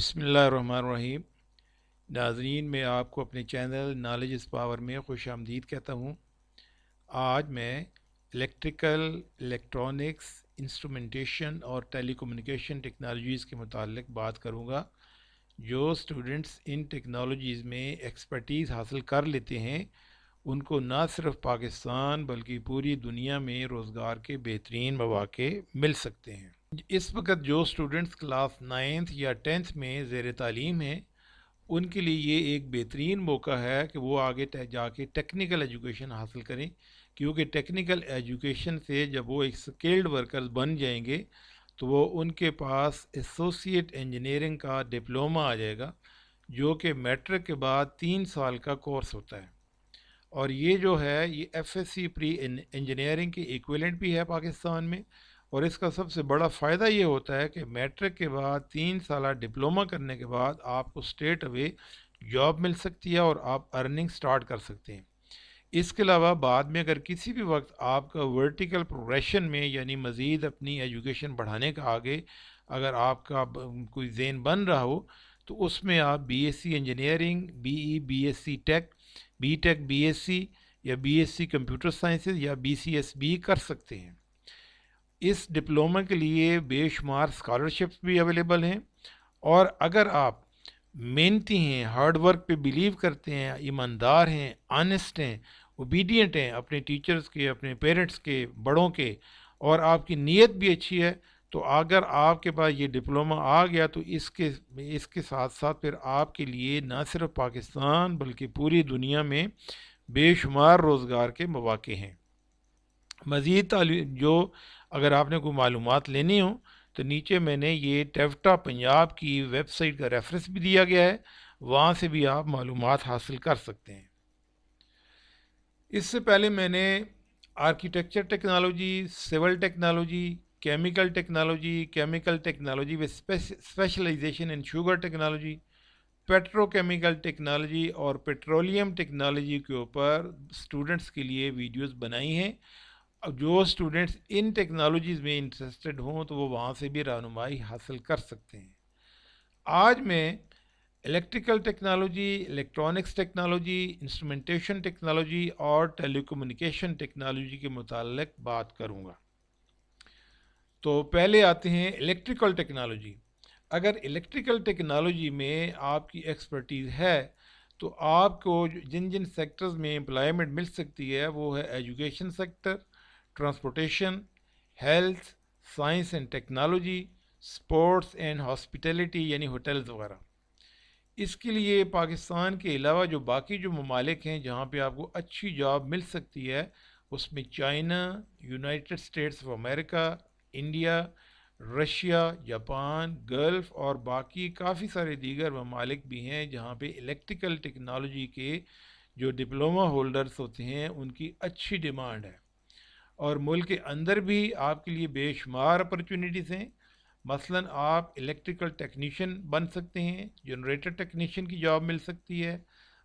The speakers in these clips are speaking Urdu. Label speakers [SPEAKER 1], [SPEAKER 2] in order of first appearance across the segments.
[SPEAKER 1] بسم اللہ الرحمن الرحیم۔ ناظرین، میں آپ کو اپنے چینل نالج از پاور میں خوش آمدید کہتا ہوں۔ آج میں الیکٹرانکس، انسٹرومنٹیشن اور ٹیلی کمیونیکیشن ٹیکنالوجیز کے متعلق بات کروں گا۔ جو اسٹوڈنٹس ان ٹیکنالوجیز میں ایکسپرٹیز حاصل کر لیتے ہیں ان کو نہ صرف پاکستان بلکہ پوری دنیا میں روزگار کے بہترین مواقع مل سکتے ہیں۔ اس وقت جو اسٹوڈنٹس کلاس 9 یا 10 میں زیر تعلیم ہیں ان کے لیے یہ ایک بہترین موقع ہے کہ وہ آگے جا کے ٹیکنیکل ایجوکیشن حاصل کریں، کیونکہ ٹیکنیکل ایجوکیشن سے جب وہ ایک سکلڈ ورکرز بن جائیں گے تو وہ ان کے پاس ایسوسیٹ انجینئرنگ کا ڈپلومہ آ جائے گا، جو کہ میٹرک کے بعد 3 سال کا کورس ہوتا ہے۔ اور یہ جو ہے یہ F S C pre engineering کے ایکویلنٹ بھی ہے پاکستان میں، اور اس کا سب سے بڑا فائدہ یہ ہوتا ہے کہ میٹرک کے بعد 3 سالہ ڈپلومہ کرنے کے بعد آپ کو اسٹریٹ اوے جاب مل سکتی ہے اور آپ ارننگ سٹارٹ کر سکتے ہیں۔ اس کے علاوہ بعد میں اگر کسی بھی وقت آپ کا ورٹیکل پروگریشن میں یعنی مزید اپنی ایجوکیشن بڑھانے کا آگے اگر آپ کا کوئی ذہن بن رہا ہو تو اس میں آپ B S C engineering, B S C tech, B tech B S C یا B S C computer sciences یا بی سی ایس بی کر سکتے ہیں۔ اس ڈپلومہ کے لیے بے شمار اسکالرشپس بھی اویلیبل ہیں، اور اگر آپ محنتی ہیں، ہارڈ ورک پہ بلیو کرتے ہیں، ایماندار ہیں، آنیسٹ ہیں، اوبیڈینٹ ہیں اپنے ٹیچرز کے، اپنے پیرنٹس کے، بڑوں کے، اور آپ کی نیت بھی اچھی ہے، تو اگر آپ کے پاس یہ ڈپلومہ آ گیا تو اس کے ساتھ ساتھ پھر آپ کے لیے نہ صرف پاکستان بلکہ پوری دنیا میں بے شمار روزگار کے مواقع ہیں۔ مزید تعلیم جو اگر آپ نے کوئی معلومات لینی ہو تو نیچے میں نے یہ ٹیفٹا پنجاب کی ویب سائٹ کا ریفرنس بھی دیا گیا ہے، وہاں سے بھی آپ معلومات حاصل کر سکتے ہیں۔ اس سے پہلے میں نے architecture technology, civil technology, chemical technology with specialization in sugar technology, petrochemical technology اور پیٹرولیم ٹیکنالوجی کے اوپر اسٹوڈنٹس کے لیے ویڈیوز بنائی ہیں۔ اب جو اسٹوڈنٹس ان ٹیکنالوجیز میں انٹرسٹڈ ہوں تو وہ وہاں سے بھی رہنمائی حاصل کر سکتے ہیں۔ آج میں electrical technology, electronics technology, instrumentation technology اور ٹیلی کمیونیکیشن ٹیکنالوجی کے متعلق بات کروں گا۔ تو پہلے آتے ہیں الیکٹریکل ٹیکنالوجی۔ اگر الیکٹریکل ٹیکنالوجی میں آپ کی ایکسپرٹیز ہے تو آپ کو جن جن سیکٹرز میں امپلائمنٹ مل سکتی ہے وہ ہے education sector, transportation, health, science and technology, sports and hospitality یعنی ہوٹلز وغیرہ۔ اس کے لیے پاکستان کے علاوہ جو باقی جو ممالک ہیں جہاں پہ آپ کو اچھی جاب مل سکتی ہے اس میں China, United States of America, India, Russia, Japan, golf اور باقی کافی سارے دیگر ممالک بھی ہیں جہاں پہ الیکٹریکل ٹیکنالوجی کے جو ڈپلومہ ہولڈرز ہوتے ہیں ان کی اچھی ڈیمانڈ ہے، اور ملک کے اندر بھی آپ کے لیے بے شمار اپرچونیٹیز ہیں۔ مثلاً آپ الیکٹریکل ٹیکنیشین بن سکتے ہیں، جنریٹر ٹیکنیشین کی جاب مل سکتی ہے،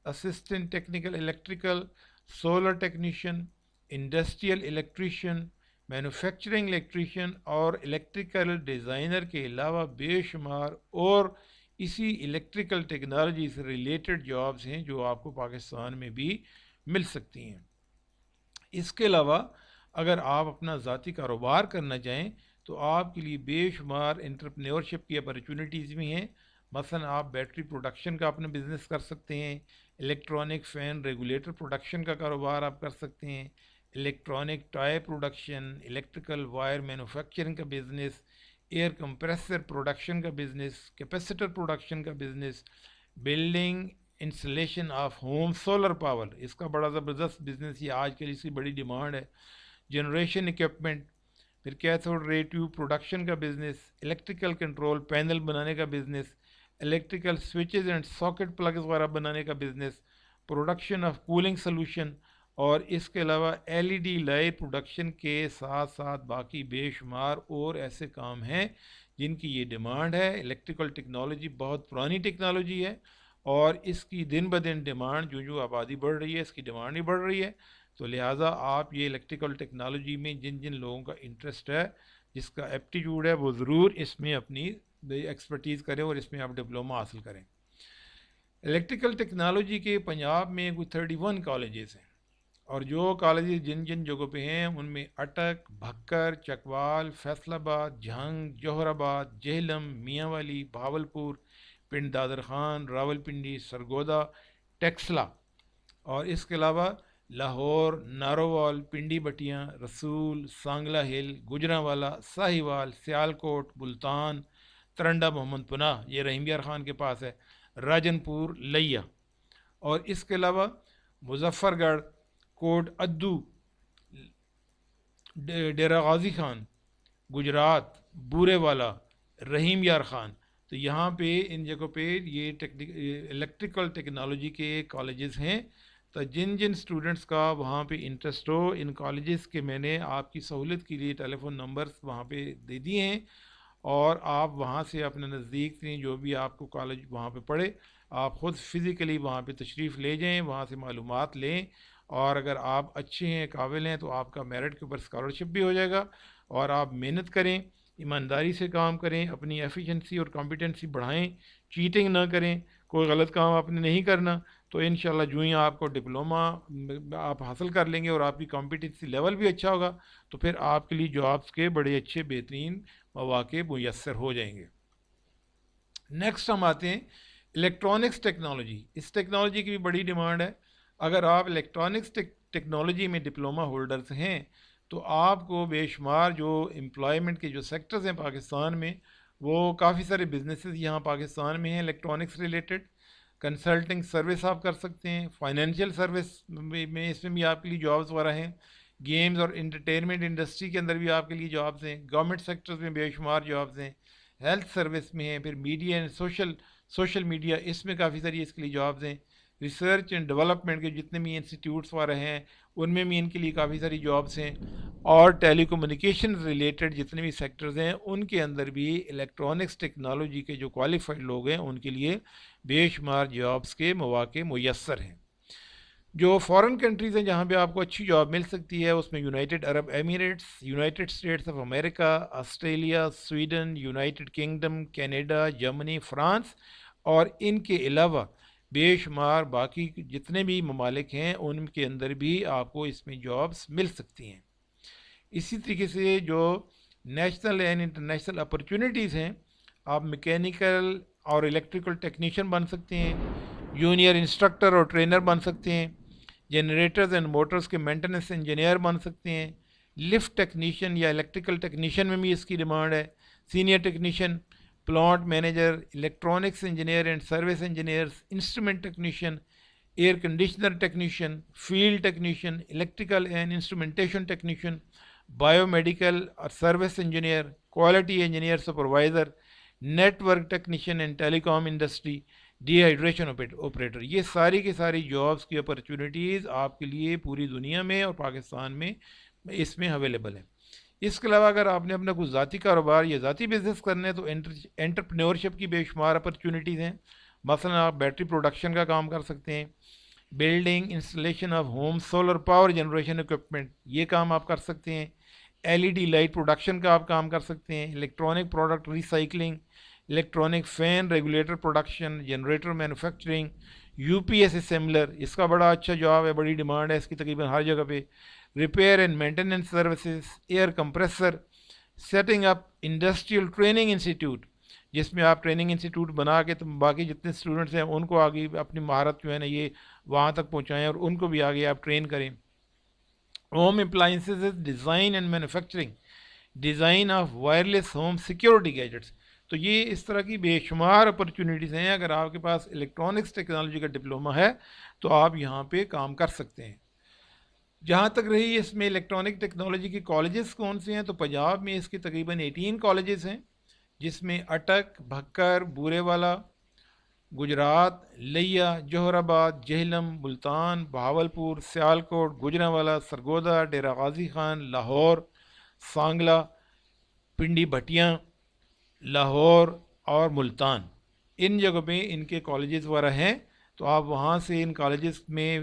[SPEAKER 1] assistant technical electrical, solar technician, industrial electrician, manufacturing electrician اور الیکٹریکل ڈیزائنر کے علاوہ بے شمار اور اسی الیکٹریکل ٹیکنالوجی سے ریلیٹڈ جابز ہیں جو آپ کو پاکستان میں بھی مل سکتی ہیں۔ اس کے علاوہ اگر آپ اپنا ذاتی کاروبار کرنا چاہیں تو آپ کے لیے بے شمار انٹرپرینیورشپ کی اپرچونیٹیز بھی ہیں۔ مثلا آپ بیٹری پروڈکشن کا اپنا بزنس کر سکتے ہیں، الیکٹرانک فین ریگولیٹر پروڈکشن کا کاروبار آپ کر سکتے ہیں، electronic tyre production, electrical wire manufacturing کا بزنس، ایئر کمپریسر پروڈکشن کا بزنس، کیپیسٹر پروڈکشن کا business, building installation of home solar power, اس کا بڑا زبردست بزنس، یہ آج کل اس کی بڑی ڈیمانڈ ہے، جنریشن اکوپمنٹ، پھر کیتھوڈ رے ٹیوب پروڈکشن کا بزنس، الیکٹریکل کنٹرول پینل بنانے کا business, electrical switches and socket plugs وغیرہ بنانے کا business, production of cooling solution, اور اس کے علاوہ L E D light production کے ساتھ ساتھ باقی بے شمار اور ایسے کام ہیں جن کی یہ ڈیمانڈ ہے۔ الیکٹریکل ٹیکنالوجی بہت پرانی ٹیکنالوجی ہے اور اس کی دن بدن ڈیمانڈ جو آبادی بڑھ رہی ہے اس کی ڈیمانڈ ہی بڑھ رہی ہے، تو لہٰذا آپ یہ الیکٹریکل ٹیکنالوجی میں جن جن لوگوں کا انٹرسٹ ہے، جس کا ایپٹیٹیوڈ ہے، وہ ضرور اس میں اپنی ایکسپرٹیز کریں اور اس میں آپ ڈپلوما حاصل کریں۔ الیکٹریکل ٹیکنالوجی کے پنجاب میں کوئی 31 کالجز ہیں، اور جو کالجز جن جن جگہوں پہ ہیں ان میں اٹک، بھکر، چکوال، فیصل آباد، جھنگ، جوہر آباد، جہلم، میاں والی، بھاولپور، پنڈ دادر خان، راول پنڈی، سرگودا، ٹیکسلا، اور اس کے علاوہ لاہور، نارووال، پنڈی بٹیاں، رسول، سانگلہ ہل، گجرانوالا، ساہیوال، سیالکوٹ، ملتان، ترنڈا محمد پناہ، یہ رحیم یار خان کے پاس ہے، راجن پور، لیا، اور اس کے علاوہ مظفر گڑھ، کوٹ ادو، ڈیرہ غازی خان، گجرات، بورے والا، رحیم یار خان، تو یہاں پہ ان جگہوں پہ یہ الیکٹریکل ٹیکنالوجی کے کالجز ہیں۔ تو جن جن اسٹوڈنٹس کا وہاں پہ انٹرسٹ ہو، ان کالجز کے میں نے آپ کی سہولت کے لیے ٹیلی فون نمبرس وہاں پہ دے دیے ہیں، اور آپ وہاں سے اپنے نزدیک سے جو بھی آپ کو کالج وہاں پہ پڑھے، آپ خود فزیکلی وہاں پہ تشریف لے جائیں، وہاں سے معلومات لیں، اور اگر آپ اچھے ہیں، قابل ہیں، تو آپ کا میرٹ کے اوپر اسکالرشپ بھی ہو جائے گا، اور آپ محنت کریں، ایمانداری سے کام کریں، اپنی ایفیشنسی اور کمپیٹنسی بڑھائیں، چیٹنگ نہ کریں، کوئی غلط کام آپ نے نہیں کرنا، تو انشاءاللہ جو ہی آپ کو ڈپلوما آپ حاصل کر لیں گے اور آپ کی کمپیٹنسی لیول بھی اچھا ہوگا، تو پھر آپ کے لیے جابس کے بڑے اچھے بہترین مواقع میسر ہو جائیں گے۔ نیکسٹ ہم آتے ہیں الیکٹرانکس ٹیکنالوجی۔ اس ٹیکنالوجی کی بھی بڑی ڈیمانڈ ہے۔ اگر آپ الیکٹرانکس ٹیکنالوجی میں ڈپلوما ہولڈرز ہیں تو آپ کو بے شمار جو امپلائمنٹ کے جو سیکٹرز ہیں پاکستان میں، وہ کافی سارے بزنسز یہاں پاکستان میں ہیں الیکٹرانکس ریلیٹڈ۔ کنسلٹنگ سروس آپ کر سکتے ہیں، فائنینشیل سروس میں اس میں بھی آپ کے لیے جابز وغیرہ ہیں، گیمز اور انٹرٹینمنٹ انڈسٹری کے اندر بھی آپ کے لیے جابز ہیں، گورنمنٹ سیکٹرز میں بے شمار جابز ہیں، ہیلتھ سروس میں ہیں، پھر میڈیا اینڈ سوشل میڈیا، اس میں کافی ساری اس کے لیے جابز ہیں، ریسرچ اینڈ ڈیولپمنٹ کے جتنے بھی انسٹیٹیوٹس وغیرہ ہیں ان میں بھی ان کے لیے کافی ساری جابز ہیں، اور ٹیلی کمیونیکیشن ریلیٹڈ جتنے بھی سیکٹرز ہیں ان کے اندر بھی الیکٹرانکس ٹیکنالوجی کے جو کوالیفائڈ لوگ ہیں ان کے لیے بے شمار جابز کے مواقع میسر ہیں۔ جو فارن کنٹریز ہیں جہاں پہ آپ کو اچھی جاب مل سکتی ہے، اس میں United Arab Emirates, United States of America, Australia, Sweden, United Kingdom, Canada, Germany, France, اور ان کے علاوہ بے شمار باقی جتنے بھی ممالک ہیں ان کے اندر بھی آپ کو اس میں جابز مل سکتی ہیں۔ اسی طریقے سے جو نیشنل اینڈ انٹرنیشنل اپرچونیٹیز ہیں، آپ میکینیکل اور الیکٹریکل ٹیکنیشین بن سکتے ہیں، جونیئر انسٹرکٹر اور ٹرینر بن سکتے ہیں، جنریٹرز اینڈ موٹرز کے مینٹننس انجینئر بن سکتے ہیں، لفٹ ٹیکنیشین یا الیکٹریکل ٹیکنیشین میں بھی اس کی ڈیمانڈ ہے، senior technician, plant manager, electronics engineer and service engineers, instrument technician, air conditioner technician, field technician, electrical and instrumentation technician, biomedical اور service engineer, quality engineer supervisor, network technician and telecom industry, dehydration operator, یہ ساری کی ساری جابس کی اپرچونیٹیز آپ کے لیے پوری دنیا میں اور پاکستان میں اس میں اویلیبل ہیں۔ اس کے علاوہ اگر آپ نے اپنا کوئی ذاتی کاروبار یا ذاتی بزنس کرنا ہے تو انٹرپرینورشپ کی بے شمار اپرچونیٹیز ہیں۔ مثلا آپ بیٹری پروڈکشن کا کام کر سکتے ہیں، building installation of home solar power generation equipment, یہ کام آپ کر سکتے ہیں، L E D light production کا آپ کام کر سکتے ہیں، electronic product recycling, electronic fan regulator production, generator manufacturing, U P S assembler, اس کا بڑا اچھا جاب ہے، بڑی ڈیمانڈ ہے اس کی تقریباً ہر جگہ پہ، repair and maintenance services, air compressor, setting up industrial training institute, جس میں آپ ٹریننگ انسٹیٹیوٹ بنا کے تو باقی جتنے اسٹوڈنٹس ہیں ان کو آگے اپنی مہارت جو ہے نا یہ وہاں تک پہنچائیں اور ان کو بھی آگے آپ ٹرین کریں۔ Home appliances design and manufacturing, design of wireless home security gadgets, تو یہ اس طرح کی بے شمار اپرچونیٹیز ہیں۔ اگر آپ کے پاس الیکٹرانکس ٹیکنالوجی کا ڈپلوما ہے تو آپ یہاں پہ کام کر سکتے ہیں۔ جہاں تک رہی اس میں الیکٹرانک ٹیکنالوجی کی کالجز کون سے ہیں، تو پنجاب میں اس کی تقریباً 18 کالجز ہیں، جس میں اٹک، بھکر، بورے والا، گجرات، لیا، جوہر آباد، جہلم، ملتان، بہاولپور، سیالکوٹ، گجرانوالا، سرگودا، ڈیرہ غازی خان، لاہور، سانگلہ، پنڈی بھٹیاں، لاہور اور ملتان، ان جگہوں پہ ان کے کالجز وغیرہ ہیں، تو آپ وہاں سے ان کالجز میں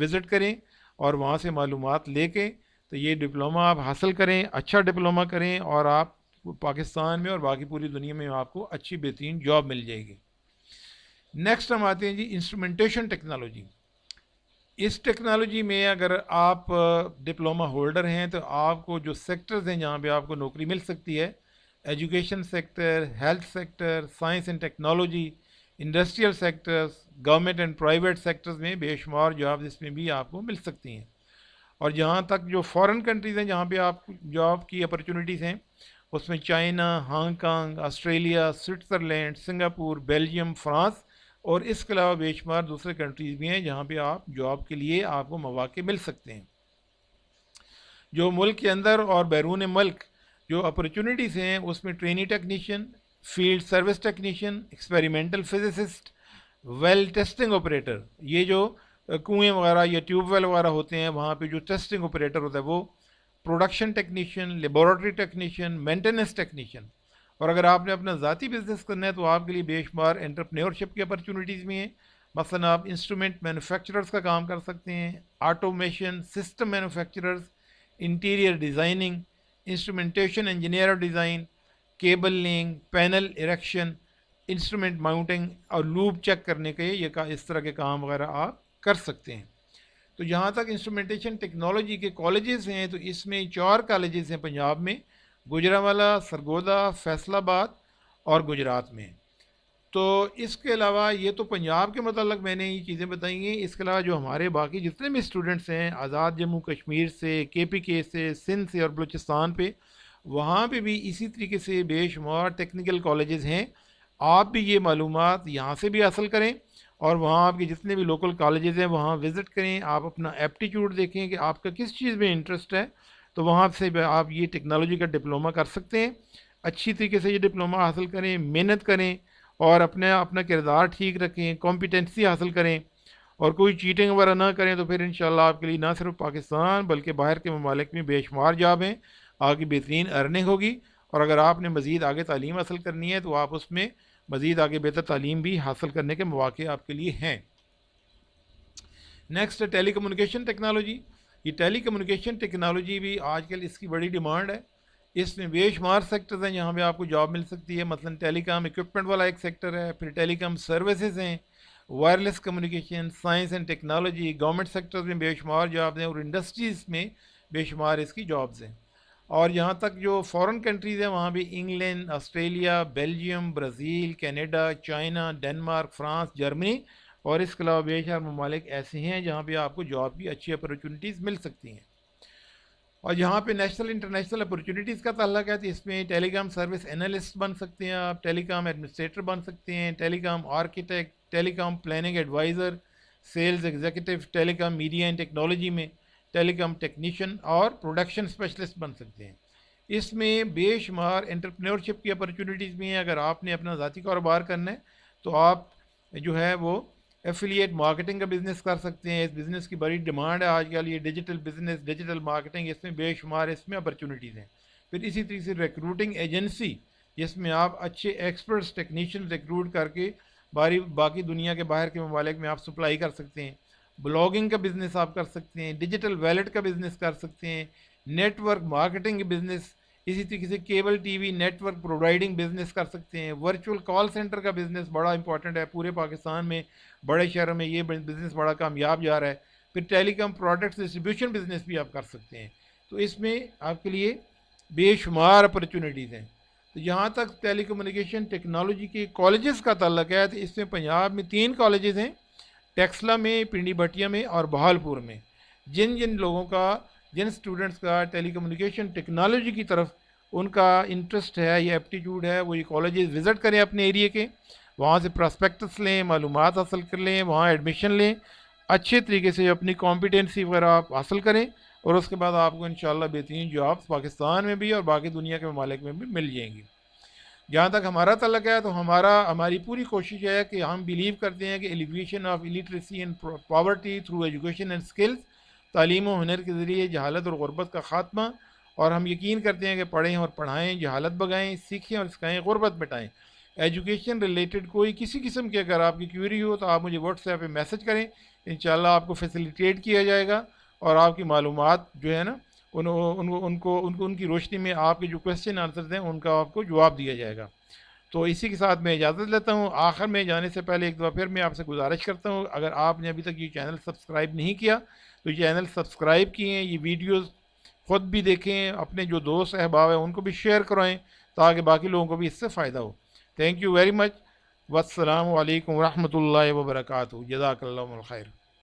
[SPEAKER 1] وزٹ کریں اور وہاں سے معلومات لے کے تو یہ ڈپلوما آپ حاصل کریں، اچھا ڈپلوما کریں، اور آپ پاکستان میں اور باقی پوری دنیا میں آپ کو اچھی بہترین جاب مل جائے گی۔ نیکسٹ ہم آتے ہیں جی انسٹرومنٹیشن ٹیکنالوجی۔ اس ٹیکنالوجی میں اگر آپ ڈپلومہ ہولڈر ہیں تو آپ کو جو سیکٹرز ہیں جہاں پہ آپ کو نوکری مل سکتی ہے، education sector, health sector, science and technology, industrial sectors, government and private sectors میں بے شمار جابز اس میں بھی آپ کو مل سکتی ہیں۔ اور جہاں تک جو فارن کنٹریز ہیں جہاں پہ آپ جاب کی اپرچونیٹیز ہیں، اس میں China, Hong Kong, Australia, Switzerland, Singapore, Belgium, France اور اس کے علاوہ بے شمار دوسرے کنٹریز بھی ہیں جہاں پہ آپ جاب کے لیے آپ کو مواقع مل سکتے ہیں۔ جو ملک کے اندر اور بیرون ملک جو اپرچونیٹیز ہیں اس میں trainee technician, field service technician, experimental physicist, well testing operator, یہ جو کنویں وغیرہ یا ٹیوب ویل وغیرہ ہوتے ہیں وہاں پہ جو ٹیسٹنگ آپریٹر ہوتا ہے وہ، production technician, laboratory technician, maintenance technician. اور اگر آپ نے اپنا ذاتی بزنس کرنا ہے تو آپ کے لیے بے شمار انٹرپرینیورشپ کی اپرچونیٹیز بھی ہیں۔ مثلاً آپ انسٹرومنٹ مینوفیکچررز کا کام کر سکتے ہیں، automation system manufacturers, interior designing, instrumentation engineer اور design, cable link, panel erection, instrument mounting اور لوپ چیک کرنے کے یہ اس طرح کے کام وغیرہ آپ کر سکتے ہیں۔ تو جہاں تک انسٹرومنٹیشن ٹیکنالوجی کے کالجز ہیں تو اس میں 4 کالجز ہیں پنجاب میں، گوجرانوالہ، سرگودا، فیصل آباد اور گجرات میں۔ تو اس کے علاوہ یہ تو پنجاب کے متعلق میں نے یہ چیزیں بتائی ہیں، اس کے علاوہ جو ہمارے باقی جتنے بھی اسٹوڈنٹس ہیں آزاد جموں کشمیر سے، کے پی کے سے، سندھ سے اور بلوچستان پہ، وہاں پہ بھی اسی طریقے سے بے شمار ٹیکنیکل کالجز ہیں۔ آپ بھی یہ معلومات یہاں سے بھی حاصل کریں اور وہاں آپ کے جتنے بھی لوکل کالجز ہیں وہاں وزٹ کریں، آپ اپنا ایپٹیچیوڈ دیکھیں کہ آپ کا کس چیز میں انٹرسٹ ہے، تو وہاں سے آپ یہ ٹیکنالوجی کا ڈپلومہ کر سکتے ہیں۔ اچھی طریقے سے یہ ڈپلومہ حاصل کریں، محنت کریں اور اپنا کردار ٹھیک رکھیں، کمپیٹنسی حاصل کریں اور کوئی چیٹنگ وغیرہ نہ کریں، تو پھر انشاءاللہ آپ کے لیے نہ صرف پاکستان بلکہ باہر کے ممالک میں بے شمار جاب ہیں، آپ کی بہترین ارننگ ہوگی۔ اور اگر آپ نے مزید آگے تعلیم حاصل کرنی ہے تو آپ اس میں مزید آگے بہتر تعلیم بھی حاصل کرنے کے مواقع آپ کے لیے ہیں۔ نیکسٹ ٹیلی کمیونیکیشن ٹیکنالوجی۔ یہ ٹیلی کمیونیکیشن ٹیکنالوجی بھی آج کل اس کی بڑی ڈیمانڈ ہے، اس میں بے شمار سیکٹرز ہیں جہاں پہ آپ کو جاب مل سکتی ہے۔ مثلا ٹیلی کام اکوپمنٹ والا ایک سیکٹر ہے، پھر ٹیلی کام سروسز ہیں، wireless communication, science and technology, government sectors میں بے شمار جابز ہیں اور انڈسٹریز میں بے شمار اس کی جابز ہیں۔ اور یہاں تک جو فورن کنٹریز ہیں وہاں بھی England, Australia, Belgium, Brazil, Canada, China, Denmark, France, Germany اور اس کے علاوہ بے شمار ممالک ایسے ہیں جہاں پہ آپ کو جاب کی اچھی اپرچونیٹیز مل سکتی ہیں۔ اور یہاں پہ نیشنل انٹرنیشنل اپرچونیٹیز کا تعلق ہے تو اس میں ٹیلی کام سروس انالسٹ بن سکتے ہیں آپ، ٹیلی کام ایڈمنسٹریٹر بن سکتے ہیں، telecom architect, telecom planning adviser, sales executive, telecom media and technology میں ٹیلی کام ٹیکنیشین اور پروڈکشن اسپیشلسٹ بن سکتے ہیں۔ اس میں بے شمار انٹرپرینورشپ کی اپرچونیٹیز بھی ہیں۔ اگر آپ نے اپنا ذاتی کاروبار کرنا ہے تو آپ جو ہے وہ ایفیلیٹ مارکیٹنگ کا بزنس کر سکتے ہیں، اس بزنس کی بڑی ڈیمانڈ ہے آج کل، یہ ڈیجیٹل بزنس، ڈیجیٹل مارکیٹنگ، اس میں بے شمار اس میں اپرچونیٹیز ہیں۔ پھر اسی طریقے سے ریکروٹنگ ایجنسی جس میں آپ اچھے ایکسپرٹس ٹیکنیشین ریکروٹ کر کے باقی دنیا کے باہر کے ممالک میں آپ سپلائی کر سکتے ہیں۔ بلاگنگ کا بزنس آپ کر سکتے ہیں، ڈیجیٹل ویلٹ کا بزنس کر سکتے ہیں، نیٹ ورک مارکیٹنگ بزنس، اسی طریقے سے cable TV network providing business کر سکتے ہیں۔ ورچوئل کال سینٹر کا بزنس بڑا امپورٹنٹ ہے، پورے پاکستان میں بڑے شہروں میں یہ بزنس بڑا کامیاب جا رہا ہے۔ پھر ٹیلی کام پروڈکٹس ڈسٹریبیوشن بزنس بھی آپ کر سکتے ہیں۔ تو اس میں آپ کے لیے بے شمار اپرچونیٹیز ہیں۔ تو جہاں تک ٹیلی کمیونیکیشن ٹیکنالوجی کے کالجز کا تعلق ہے تو اس میں پنجاب میں 3 کالجز ہیں، ٹیکسلا میں، پنڈی بھٹیا میں اور بہالپور میں۔ جن لوگوں کا، جن اسٹوڈنٹس کا ٹیلی کمیونیکیشن ٹیکنالوجی کی طرف ان کا انٹرسٹ ہے یا ایپٹیٹیوڈ ہے وہ یہ کالجز وزٹ کریں اپنے ایریے کے، وہاں سے پراسپیکٹس لیں، معلومات حاصل کر لیں، وہاں ایڈمیشن لیں، اچھے طریقے سے اپنی کمپیٹنسی وغیرہ آپ حاصل کریں اور اس کے بعد آپ کو انشاءاللہ بہترین جابس پاکستان میں بھی اور باقی دنیا کے ممالک میں بھی مل جائیں گی۔ جہاں تک ہمارا تعلق ہے تو ہماری پوری کوشش ہے کہ ہم بلیو کرتے ہیں کہ alleviation of illiteracy and poverty through education and skills, تعلیم و ہنر کے ذریعے جہالت اور غربت کا خاتمہ، اور ہم یقین کرتے ہیں کہ پڑھیں اور پڑھائیں، جہالت بگائیں، سیکھیں اور سکھائیں، غربت مٹائیں۔ ایجوکیشن ریلیٹڈ کوئی کسی قسم کی اگر آپ کی کیوری ہو تو آپ مجھے واٹس ایپ پہ میسج کریں، انشاءاللہ آپ کو فیسیلیٹیٹ کیا جائے گا اور آپ کی معلومات جو ہے نا ان کی روشنی میں آپ کے جو کویشچن آنسرز ہیں ان کا آپ کو جواب دیا جائے گا۔ تو اسی کے ساتھ میں اجازت لیتا ہوں۔ آخر میں جانے سے پہلے ایک دفعہ پھر میں آپ سے گزارش کرتا ہوں، اگر آپ نے ابھی تک یہ چینل سبسکرائب نہیں کیا تو یہ چینل سبسکرائب کیے، یہ ویڈیوز خود بھی دیکھیں، اپنے جو دوست احباب ہیں ان کو بھی شیئر کرائیں تاکہ باقی لوگوں کو بھی اس سے فائدہ ہو۔ تھینک یو ویری مچ، والسلام علیکم ورحمۃ اللہ وبرکاتہ، جزاک اللہ خیر۔